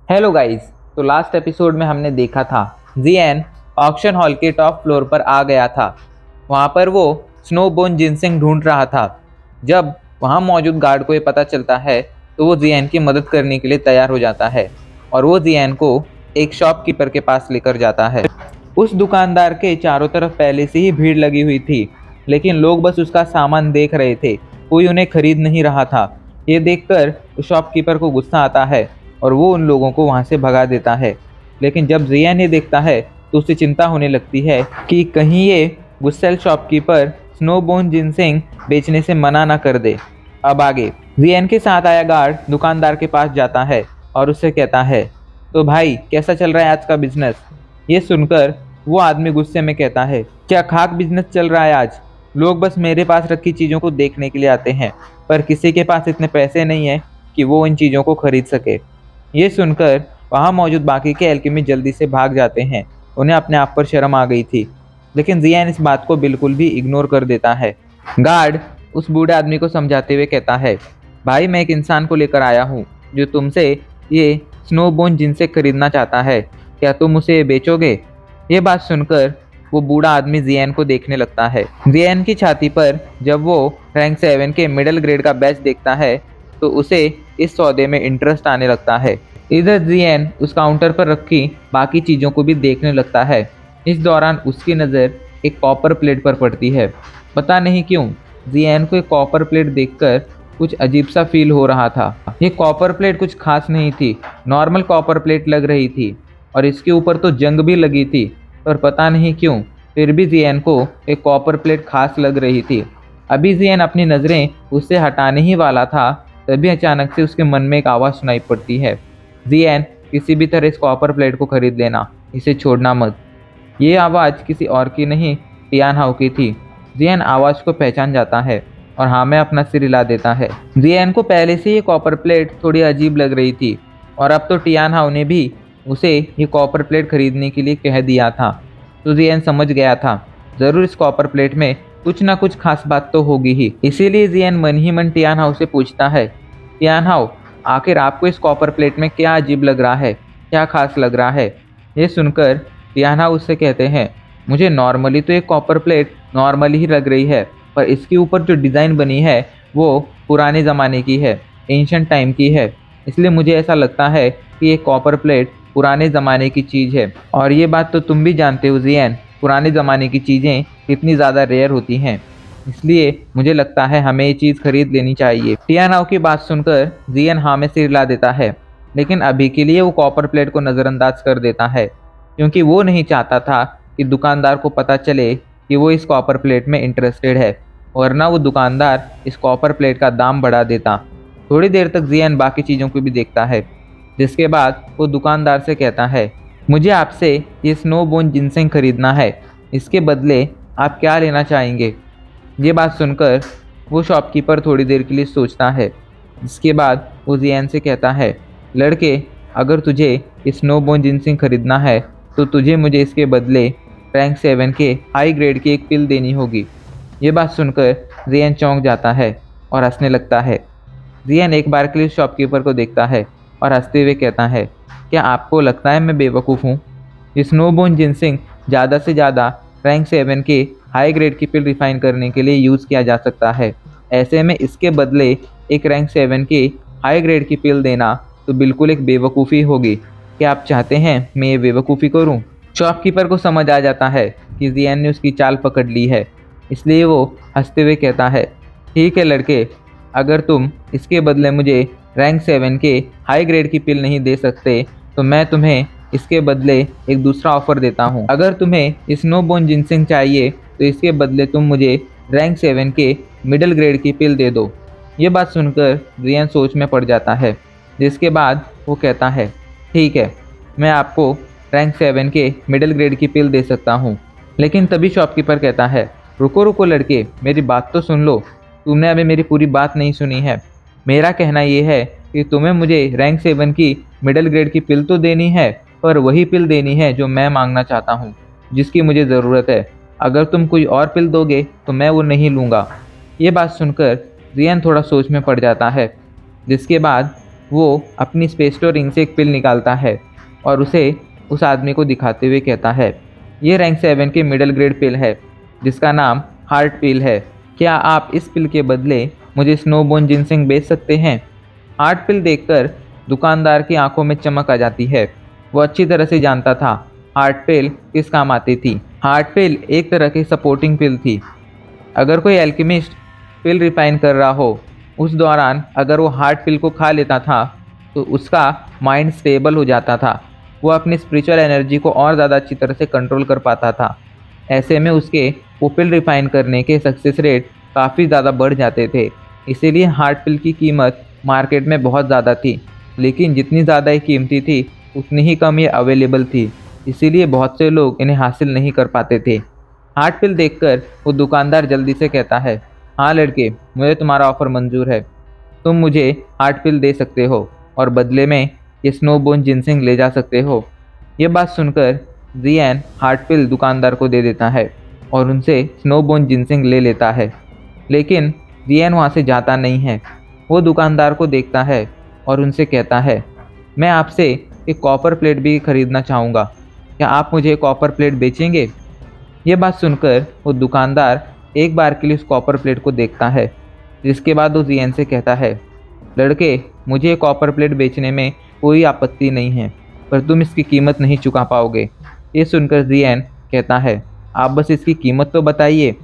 Hello guys. तो last episode में हमने देखा था जियन ऑक्शन हॉल के टॉप फ्लोर पर आ गया था। वहां पर वो स्नोबोन जिनसिंग ढूंढ रहा था। जब वहां मौजूद गार्ड को ये पता चलता है तो वो जियन की मदद करने के लिए तैयार हो जाता है और वो जियन को एक शॉपकीपर के पास लेकर जाता है। उस दुकानदार के चारों तरफ पहले से ही भीड़ लगी हुई थी, लेकिन लोग बस उसका सामान देख रहे थे, कोई उन्हें खरीद नहीं रहा था। ये देखकर उस शॉपकीपर को गुस्सा आता है और वो उन लोगों को वहां से भगा देता है। लेकिन जब जियान ये देखता है तो उसे चिंता होने लगती है कि कहीं ये गुस्सेल शॉपकीपर स्नोबोन जिनसिंग बेचने से मना ना कर दे। अब आगे जियान के साथ आया गार्ड दुकानदार के पास जाता है और उससे कहता है, तो भाई कैसा चल रहा है आज का बिजनेस? ये सुनकर वो आदमी गुस्से में कहता है, क्या खाक बिजनेस चल रहा है आज? लोग बस मेरे पास रखी चीज़ों को देखने के लिए आते हैं, पर किसी के पास इतने पैसे नहीं है कि वो इन चीज़ों को खरीद सके। ये सुनकर वहां मौजूद बाकी के एल्केमी जल्दी से भाग जाते हैं। उन्हें अपने आप पर शर्म आ गई थी, लेकिन जियान इस बात को बिल्कुल भी इग्नोर कर देता है। गार्ड उस बूढ़े आदमी को समझाते हुए कहता है, भाई मैं एक इंसान को लेकर आया हूँ जो तुमसे ये स्नोबोन जिनसे खरीदना चाहता है। क्या तुम उसे बेचोगे? ये बात सुनकर वो बूढ़ा आदमी जियान को देखने लगता है। जियान की छाती पर जब वो रैंक 7 के मिडिल ग्रेड का बैच देखता है तो उसे इस सौदे में इंटरेस्ट आने लगता है। इधर जियान उस काउंटर पर रखी बाकी चीज़ों को भी देखने लगता है। इस दौरान उसकी नज़र एक कॉपर प्लेट पर पड़ती है। पता नहीं क्यों जियान को एक कॉपर प्लेट देखकर कुछ अजीब सा फील हो रहा था। ये कॉपर प्लेट कुछ खास नहीं थी, नॉर्मल कॉपर प्लेट लग रही थी और इसके ऊपर तो जंग भी लगी थी, पर पता नहीं क्यों फिर भी जियान को एक कॉपर प्लेट खास लग रही थी। अभी जियान अपनी नज़रें उससे हटाने ही वाला था, तभी अचानक से उसके मन में एक आवाज़ सुनाई पड़ती है, जियान किसी भी तरह इस कॉपर प्लेट को खरीद लेना, इसे छोड़ना मत। ये आवाज़ किसी और की नहीं, टियान हाउ की थी। जियान आवाज़ को पहचान जाता है और हाँ में अपना सिर हिला देता है। जियान को पहले से ये कॉपर प्लेट थोड़ी अजीब लग रही थी और अब तो टियान हाउ ने भी उसे ये कॉपर प्लेट खरीदने के लिए कह दिया था। तो जियान समझ गया था ज़रूर इस कॉपर प्लेट में कुछ ना कुछ खास बात तो होगी ही। इसीलिए जियान मन ही मन टियान हाउ से पूछता है, टियान हाउ आखिर आपको इस कॉपर प्लेट में क्या अजीब लग रहा है, क्या खास लग रहा है? ये सुनकर टियान हाउ उससे कहते हैं, मुझे नॉर्मली तो एक कॉपर प्लेट नॉर्मली ही लग रही है, पर इसके ऊपर जो डिज़ाइन बनी है वो पुराने ज़माने की है, एंशंट टाइम की है। इसलिए मुझे ऐसा लगता है कि ये कॉपर प्लेट पुराने ज़माने की चीज़ है। और ये बात तो तुम भी जानते हो जियान, पुराने ज़माने की चीज़ें कितनी ज़्यादा रेयर होती हैं, इसलिए मुझे लगता है हमें ये चीज़ खरीद लेनी चाहिए। टियानाओ की बात सुनकर जियन हाँ में सिर हिला देता है, लेकिन अभी के लिए वो कॉपर प्लेट को नज़रअंदाज कर देता है, क्योंकि वो नहीं चाहता था कि दुकानदार को पता चले कि वो इस कॉपर प्लेट में इंटरेस्टेड है, वरना वो दुकानदार इस कॉपर प्लेट का दाम बढ़ा देता। थोड़ी देर तक जियन बाकी चीज़ों को भी देखता है, जिसके बाद वो दुकानदार से कहता है, मुझे आपसे ये स्नोबोन जिनसिंग खरीदना है, इसके बदले आप क्या लेना चाहेंगे? ये बात सुनकर वो शॉपकीपर थोड़ी देर के लिए सोचता है, जिसके बाद वो जियान से कहता है, लड़के अगर तुझे स्नोबोन जिनसिंग खरीदना है तो तुझे मुझे इसके बदले रैंक 7 के हाई ग्रेड की एक पिल देनी होगी। ये बात सुनकर जियान चौंक जाता है और हंसने लगता है। जियान एक बार के लिए शॉपकीपर को देखता है और हंसते हुए कहता है, क्या आपको लगता है मैं बेवकूफ़ हूँ? स्नोबोन जिनसिंग ज़्यादा से ज़्यादा रैंक 7 के हाई ग्रेड की पिल रिफाइन करने के लिए यूज़ किया जा सकता है। ऐसे में इसके बदले एक रैंक 7 की हाई ग्रेड की पिल देना तो बिल्कुल एक बेवकूफ़ी होगी। क्या आप चाहते हैं मैं ये बेवकूफ़ी करूं? शॉपकीपर को समझ आ जाता है कि जियान ने उसकी चाल पकड़ ली है, इसलिए वो हंसते हुए कहता है, ठीक है लड़के, अगर तुम इसके बदले मुझे रैंक 7 के हाई ग्रेड की पिल नहीं दे सकते तो मैं तुम्हें इसके बदले एक दूसरा ऑफर देता हूँ। अगर तुम्हें स्नोबोन जिनसिंग चाहिए तो इसके बदले तुम मुझे रैंक 7 के मिडिल ग्रेड की पिल दे दो। ये बात सुनकर जियान सोच में पड़ जाता है, जिसके बाद वो कहता है, ठीक है, मैं आपको रैंक 7 के मिडिल ग्रेड की पिल दे सकता हूँ। लेकिन तभी शॉपकीपर कहता है, रुको रुको लड़के, मेरी बात तो सुन लो, तुमने अभी मेरी पूरी बात नहीं सुनी है। मेरा कहना ये है कि तुम्हें मुझे रैंक 7 की मिडिल ग्रेड की पिल तो देनी है, पर वही पिल देनी है जो मैं मांगना चाहता हूँ, जिसकी मुझे ज़रूरत है। अगर तुम कोई और पिल दोगे तो मैं वो नहीं लूँगा। ये बात सुनकर जियान थोड़ा सोच में पड़ जाता है, जिसके बाद वो अपनी स्पेस्टो रिंग से एक पिल निकालता है और उसे उस आदमी को दिखाते हुए कहता है, ये रैंक 7 की मिडिल ग्रेड पिल है जिसका नाम हार्ट पिल है। क्या आप इस पिल के बदले मुझे स्नोबोन जिनसिंग बेच सकते हैं? हार्ट पिल देखकर दुकानदार की आंखों में चमक आ जाती है। वो अच्छी तरह से जानता था हार्ट पिल किस काम आती थी। हार्ट पिल एक तरह की सपोर्टिंग पिल थी। अगर कोई एल्केमिस्ट पिल रिफाइन कर रहा हो, उस दौरान अगर वो हार्ट पिल को खा लेता था तो उसका माइंड स्टेबल हो जाता था। वो अपनी स्पिरिचुअल एनर्जी को और ज़्यादा अच्छी तरह से कंट्रोल कर पाता था। ऐसे में उसके वो पिल रिफाइन करने के सक्सेस रेट काफ़ी ज़्यादा बढ़ जाते थे। इसीलिए हार्ट पिल की कीमत मार्केट में बहुत ज़्यादा थी, लेकिन जितनी ज़्यादा ये कीमती थी उतनी ही कम ये अवेलेबल थी। इसीलिए बहुत से लोग इन्हें हासिल नहीं कर पाते थे। हार्ट पिल देखकर वो दुकानदार जल्दी से कहता है, हाँ लड़के, मुझे तुम्हारा ऑफ़र मंजूर है। तुम मुझे हार्ट पिल दे सकते हो और बदले में ये स्नोबोन जिनसिंग ले जा सकते हो। ये बात सुनकर जियान हार्ट पिल दुकानदार को दे देता है और उनसे स्नोबोन जिनसिंग ले लेता है। लेकिन जियान वहाँ से जाता नहीं है। वो दुकानदार को देखता है और उनसे कहता है, मैं आपसे एक कॉपर प्लेट भी खरीदना चाहूँगा। क्या आप मुझे एक कॉपर प्लेट बेचेंगे? ये बात सुनकर वो दुकानदार एक बार के लिए उस कॉपर प्लेट को देखता है, जिसके बाद वो जियान से कहता है, लड़के, मुझे कॉपर प्लेट बेचने में कोई आपत्ति नहीं है, पर तुम इसकी कीमत नहीं चुका पाओगे। ये सुनकर जियान कहता है, आप बस इसकी कीमत तो बताइए।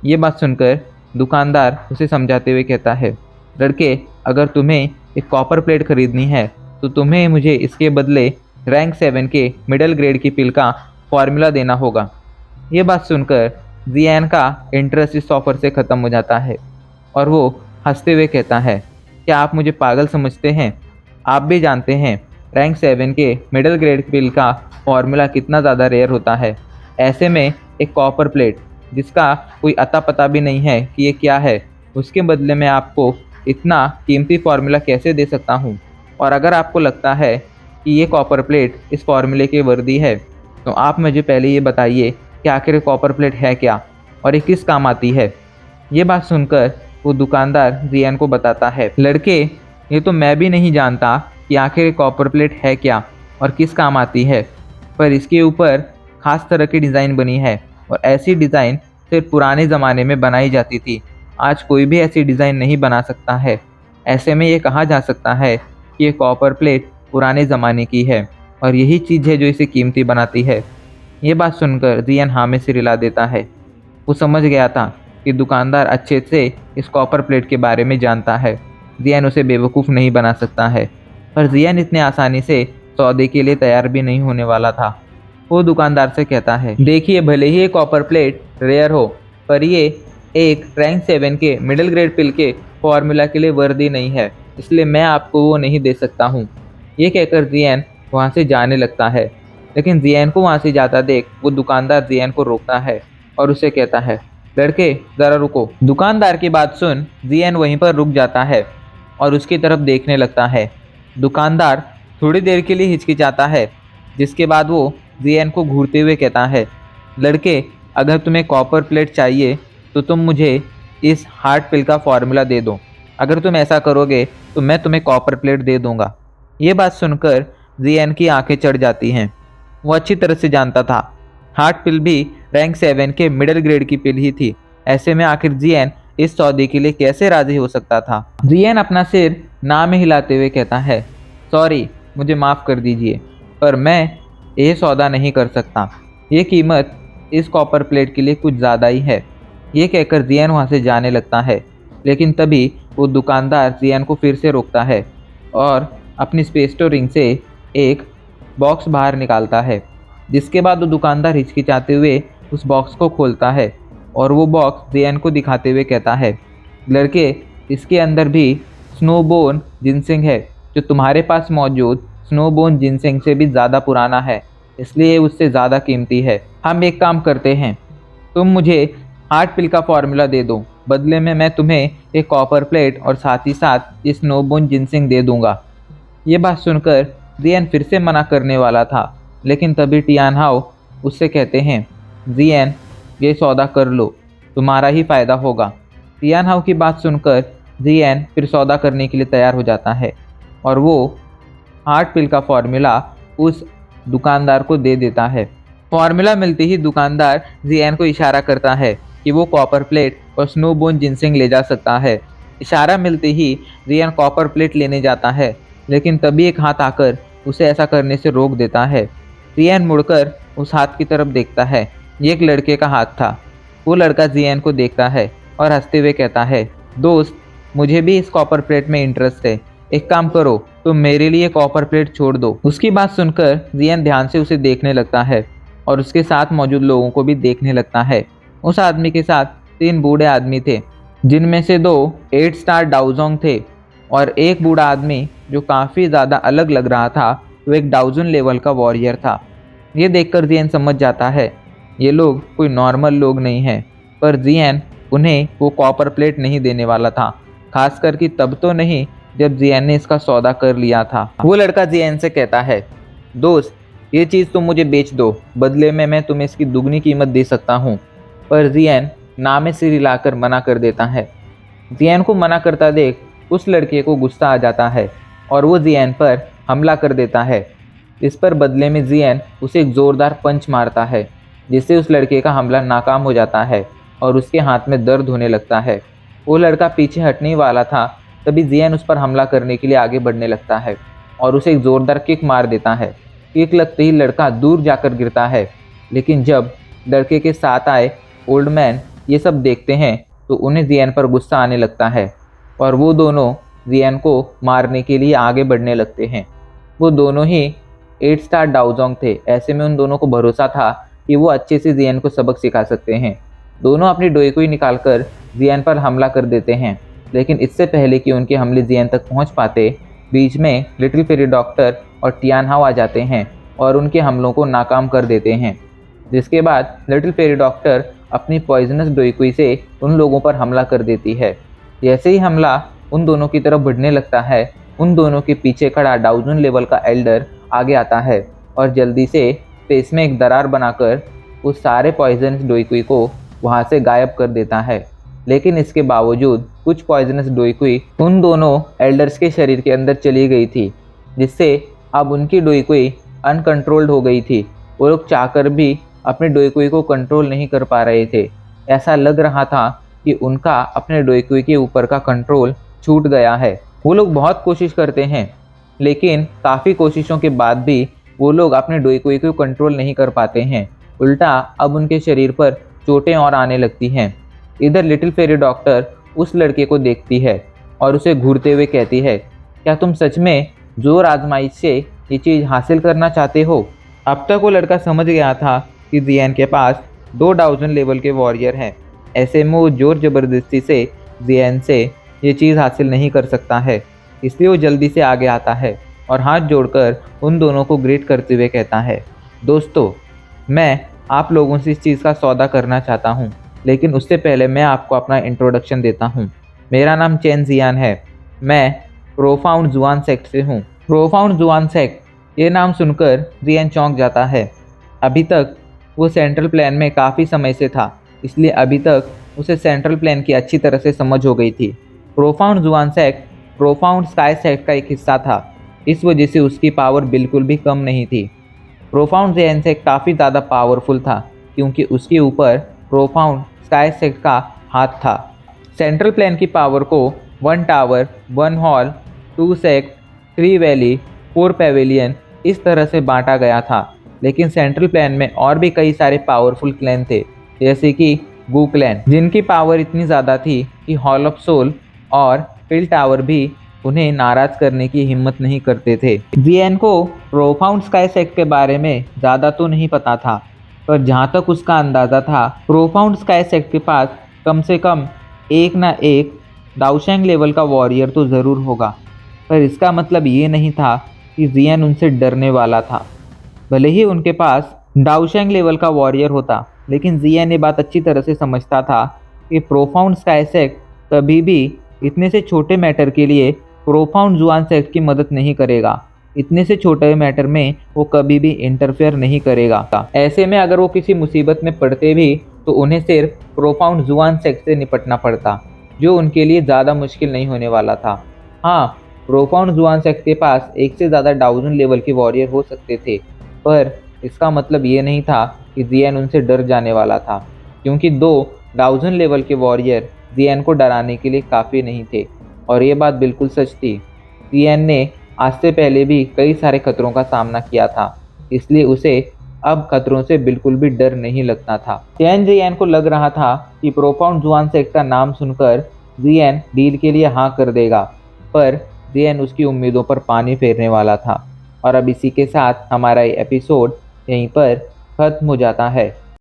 ये बात सुनकर दुकानदार उसे समझाते हुए कहता है, लड़के, अगर तुम्हें एक कॉपर प्लेट खरीदनी है तो तुम्हें मुझे इसके बदले रैंक 7 के मिडिल ग्रेड की पिल का फॉर्मूला देना होगा। ये बात सुनकर जियान का इंटरेस्ट इस ऑफर से ख़त्म हो जाता है और वो हंसते हुए कहता है, क्या आप मुझे पागल समझते हैं? आप भी जानते हैं रैंक 7 के मिडिल ग्रेड पिल का फॉर्मूला कितना ज़्यादा रेयर होता है। ऐसे में एक कॉपर प्लेट जिसका कोई अता पता भी नहीं है कि ये क्या है, उसके बदले में आपको इतना कीमती फार्मूला कैसे दे सकता हूँ? और अगर आपको लगता है कि ये कॉपर प्लेट इस फार्मूले की वर्दी है तो आप मुझे पहले ये बताइए कि आखिर कॉपर प्लेट है क्या और ये किस काम आती है। ये बात सुनकर वो दुकानदार जियान को बताता है, लड़के, ये तो मैं भी नहीं जानता कि आखिर कॉपर प्लेट है क्या और किस काम आती है, पर इसके ऊपर ख़ास तरह की डिज़ाइन बनी है और ऐसी डिज़ाइन सिर्फ पुराने ज़माने में बनाई जाती थी। आज कोई भी ऐसी डिज़ाइन नहीं बना सकता है। ऐसे में ये कहा जा सकता है कि ये कॉपर प्लेट पुराने ज़माने की है और यही चीज़ है जो इसे कीमती बनाती है। ये बात सुनकर जियान हाँ में सिर हिला देता है। वो समझ गया था कि दुकानदार अच्छे से इस कॉपर प्लेट के बारे में जानता है। जियान उसे बेवकूफ़ नहीं बना सकता है, पर जियान इतने आसानी से सौदे के लिए तैयार भी नहीं होने वाला था। वो दुकानदार से कहता है, देखिए, भले ही ये कॉपर प्लेट रेयर हो, पर ये एक रैंक 7 के मिडिल ग्रेड पिल के फॉर्मूला के लिए वर्दी नहीं है, इसलिए मैं आपको वो नहीं दे सकता हूँ। ये कहकर जियान वहाँ से जाने लगता है, लेकिन जियान को वहाँ से जाता देख वो दुकानदार जियान को रोकता है और उसे कहता है, लड़के, ज़रा रुको। दुकानदार की बात सुन जियान वहीं पर रुक जाता है और उसकी तरफ देखने लगता है। दुकानदार थोड़ी देर के लिए हिचकिचाता है, जिसके बाद वो जियान को घूरते हुए कहता है, लड़के, अगर तुम्हें कॉपर प्लेट चाहिए तो तुम मुझे इस हार्ट पिल का फॉर्मूला दे दो। अगर तुम ऐसा करोगे तो मैं तुम्हें कॉपर प्लेट दे दूंगा। ये बात सुनकर जियान की आंखें चढ़ जाती हैं। वो अच्छी तरह से जानता था हार्ट पिल भी रैंक 7 के मिडिल ग्रेड की पिल ही थी। ऐसे में आखिर जियान इस सौदे के लिए कैसे राजी हो सकता था? जियान अपना सिर ना में हिलाते हुए कहता है, सॉरी, मुझे माफ़ कर दीजिए, पर मैं ये सौदा नहीं कर सकता। ये कीमत इस कॉपर प्लेट के लिए कुछ ज़्यादा ही है। ये कहकर जियान वहाँ से जाने लगता है, लेकिन तभी वो दुकानदार जियान को फिर से रोकता है और अपनी स्पेस्टो रिंग से एक बॉक्स बाहर निकालता है, जिसके बाद वो दुकानदार हिचकिचाते हुए उस बॉक्स को खोलता है और वो बॉक्स जियान को दिखाते हुए कहता है, लड़के, इसके अंदर भी स्नोबोन जिनसिंग है, जो तुम्हारे पास मौजूद स्नोबोन जिनसिंग से भी ज़्यादा पुराना है, इसलिए उससे ज़्यादा कीमती है। हम एक काम करते हैं, तुम मुझे हार्ट पिल का फॉर्मूला दे दो, बदले में मैं तुम्हें एक कॉपर प्लेट और साथ ही साथ ये स्नोबोन जिनसिंग दे दूंगा। ये बात सुनकर जियान फिर से मना करने वाला था, लेकिन तभी टियान हाओ उससे कहते हैं, जियान, ये सौदा कर लो, तुम्हारा ही फ़ायदा होगा। टियान हाओ की बात सुनकर जियान फिर सौदा करने के लिए तैयार हो जाता है। और वो हार्ट पिल का फॉर्मूला उस दुकानदार को दे देता है। फॉर्मूला मिलते ही दुकानदार जियान को इशारा करता है कि वो कॉपर प्लेट और स्नोबोन जिनसिंग ले जा सकता है। इशारा मिलते ही जियान कॉपर प्लेट लेने जाता है, लेकिन तभी एक हाथ आकर उसे ऐसा करने से रोक देता है। जियान मुड़कर उस हाथ की तरफ देखता है। ये एक लड़के का हाथ था। वो लड़का जियान को देखता है और हंसते हुए कहता है, दोस्त, मुझे भी इस कॉपर प्लेट में इंटरेस्ट है। एक काम करो, तुम मेरे लिए कॉपर प्लेट छोड़ दो। उसकी बात सुनकर जियान ध्यान से उसे देखने लगता है और उसके साथ मौजूद लोगों को भी देखने लगता है। उस आदमी के साथ 3 बूढ़े आदमी थे, जिनमें से 2 8 स्टार डाउजोंग थे और एक बूढ़ा आदमी जो काफ़ी ज़्यादा अलग लग रहा था, वो एक डाउजन लेवल का वॉरियर था। ये देखकर जियान समझ जाता है ये लोग कोई नॉर्मल लोग नहीं हैं, पर जियान उन्हें वो कॉपर प्लेट नहीं देने वाला था, खास करके तब तो नहीं जब जियान ने इसका सौदा कर लिया था। वो लड़का जियान से कहता है, दोस्त, ये चीज़ तुम मुझे बेच दो, बदले में मैं तुम्हें इसकी दुगनी कीमत दे सकता हूँ। पर जियान नामे सिर हिलाकर मना कर देता है। जियान को मना करता देख उस लड़के को गुस्सा आ जाता है और वो जियान पर हमला कर देता है। इस पर बदले में जियान उसे एक ज़ोरदार पंच मारता है, जिससे उस लड़के का हमला नाकाम हो जाता है और उसके हाथ में दर्द होने लगता है। वो लड़का पीछे हटने वाला था, तभी जियान उस पर हमला करने के लिए आगे बढ़ने लगता है और उसे एक ज़ोरदार किक मार देता है। किक लगते ही लड़का दूर जाकर गिरता है, लेकिन जब लड़के के साथ आए ओल्ड मैन ये सब देखते हैं तो उन्हें जियान पर गुस्सा आने लगता है और वो दोनों जियान को मारने के लिए आगे बढ़ने लगते हैं। वो दोनों ही 8 स्टार डाउजोंग थे, ऐसे में उन दोनों को भरोसा था कि वो अच्छे से जियान को सबक सिखा सकते हैं। दोनों अपनी डोईकुई निकालकर जियान पर हमला कर देते हैं, लेकिन इससे पहले कि उनके हमले जियान तक पहुंच पाते, बीच में लिटिल फेरी डॉक्टर और टियान हाओ आ जाते हैं और उनके हमलों को नाकाम कर देते हैं। जिसके बाद लिटिल फेरी डॉक्टर अपनी पॉइजनस डोईकुई से उन लोगों पर हमला कर देती है। जैसे ही हमला उन दोनों की तरफ बढ़ने लगता है, उन दोनों के पीछे खड़ा डाउजन लेवल का एल्डर आगे आता है और जल्दी से स्पेस में एक दरार बनाकर उस सारे पॉइजनस डोईकुई को वहाँ से गायब कर देता है। लेकिन इसके बावजूद कुछ पॉइजनस डोईकुई उन दोनों एल्डर्स के शरीर के अंदर चली गई थी, जिससे अब उनकी डोईकुई अनकंट्रोल्ड हो गई थी। वो लोग चाहकर भी अपने डोईकुई को कंट्रोल नहीं कर पा रहे थे। ऐसा लग रहा था कि उनका अपने डोईकुई के ऊपर का कंट्रोल छूट गया है। वो लोग बहुत कोशिश करते हैं, लेकिन काफ़ी कोशिशों के बाद भी वो लोग अपने डोईकुई को कंट्रोल नहीं कर पाते हैं। उल्टा अब उनके शरीर पर चोटें और आने लगती हैं। इधर लिटिल फेरी डॉक्टर उस लड़के को देखती है और उसे घूरते हुए कहती है, क्या तुम सच में जोर आजमाइश से ये चीज़ हासिल करना चाहते हो? अब तक वो लड़का समझ गया था कि जियान के पास 2 डाउजन लेवल के वॉरियर हैं। ऐसे में वो जोर ज़बरदस्ती से जियान से ये चीज़ हासिल नहीं कर सकता है, इसलिए वो जल्दी से आगे आता है और हाथ जोड़कर उन दोनों को ग्रीट करते हुए कहता है, दोस्तों, मैं आप लोगों से इस चीज़ का सौदा करना चाहता हूँ, लेकिन उससे पहले मैं आपको अपना इंट्रोडक्शन देता हूँ। मेरा नाम चेन जियान है। मैं प्रोफाउंड जुआन सेक्ट से हूँ। प्रोफाउंड जुआन सेक्ट, ये नाम सुनकर जियान चौंक जाता है। अभी तक वो सेंट्रल प्लान में काफ़ी समय से था, इसलिए अभी तक उसे सेंट्रल प्लान की अच्छी तरह से समझ हो गई थी। प्रोफाउंड जुआन सेक्ट प्रोफाउंड स्काई सेक्ट का एक हिस्सा था, इस वजह से उसकी पावर बिल्कुल भी कम नहीं थी। प्रोफाउंड जुआन सेक्ट काफ़ी ज़्यादा पावरफुल था, क्योंकि उसके ऊपर प्रोफाउंड स्काई सेक्ट का हाथ था। सेंट्रल प्लान की पावर को 1 tower, 1 hall, 2 sect, 3 valley, 4 Pavilion इस तरह से बांटा गया था। लेकिन सेंट्रल प्लान में और भी कई सारे पावरफुल क्लैन थे, जैसे कि गू क्लैन, जिनकी पावर इतनी ज़्यादा थी कि हॉल ऑफ सोल और पिल टावर भी उन्हें नाराज़ करने की हिम्मत नहीं करते थे। जियान को प्रोफाउंड स्काई सेक्ट के बारे में ज़्यादा तो नहीं पता था, पर जहाँ तक उसका अंदाज़ा था, प्रोफाउंड स्काई सेक्ट के पास कम से कम एक ना एक दाओशेंग लेवल का वॉरियर तो ज़रूर होगा। पर इसका मतलब ये नहीं था कि जियान उनसे डरने वाला था। भले ही उनके पास दाओशेंग लेवल का वॉरियर होता, लेकिन जियान ये बात अच्छी तरह से समझता था कि प्रोफाउंड स्काई सेक्ट कभी भी इतने से छोटे मैटर के लिए प्रोफाउंड जुआन सेक्ट की मदद नहीं करेगा। इतने से छोटे मैटर में वो कभी भी इंटरफेयर नहीं करेगा। ऐसे में अगर वो किसी मुसीबत में पड़ते भी तो उन्हें सिर्फ प्रोफाउंड जुआन सेक्ट से निपटना पड़ता, जो उनके लिए ज़्यादा मुश्किल नहीं होने वाला था। हाँ, प्रोफाउंड जुआन सेक्ट के पास एक से ज़्यादा डाउजन लेवल के वॉरियर हो सकते थे, पर इसका मतलब ये नहीं था कि जियन उनसे डर जाने वाला था, क्योंकि 2 डाउजन लेवल के वॉरियर जियन को डराने के लिए काफ़ी नहीं थे। और ये बात बिल्कुल सच थी। जियन ने आज से पहले भी कई सारे खतरों का सामना किया था, इसलिए उसे अब खतरों से बिल्कुल भी डर नहीं लगता था। चैन जियन को लग रहा था कि प्रोफाउंड जुआन सेक्ट का नाम सुनकर जियन डील के लिए हाँ कर देगा, पर जियन उसकी उम्मीदों पर पानी फेरने वाला था। और अब इसी के साथ हमारा ये एपिसोड यहीं पर खत्म हो जाता है।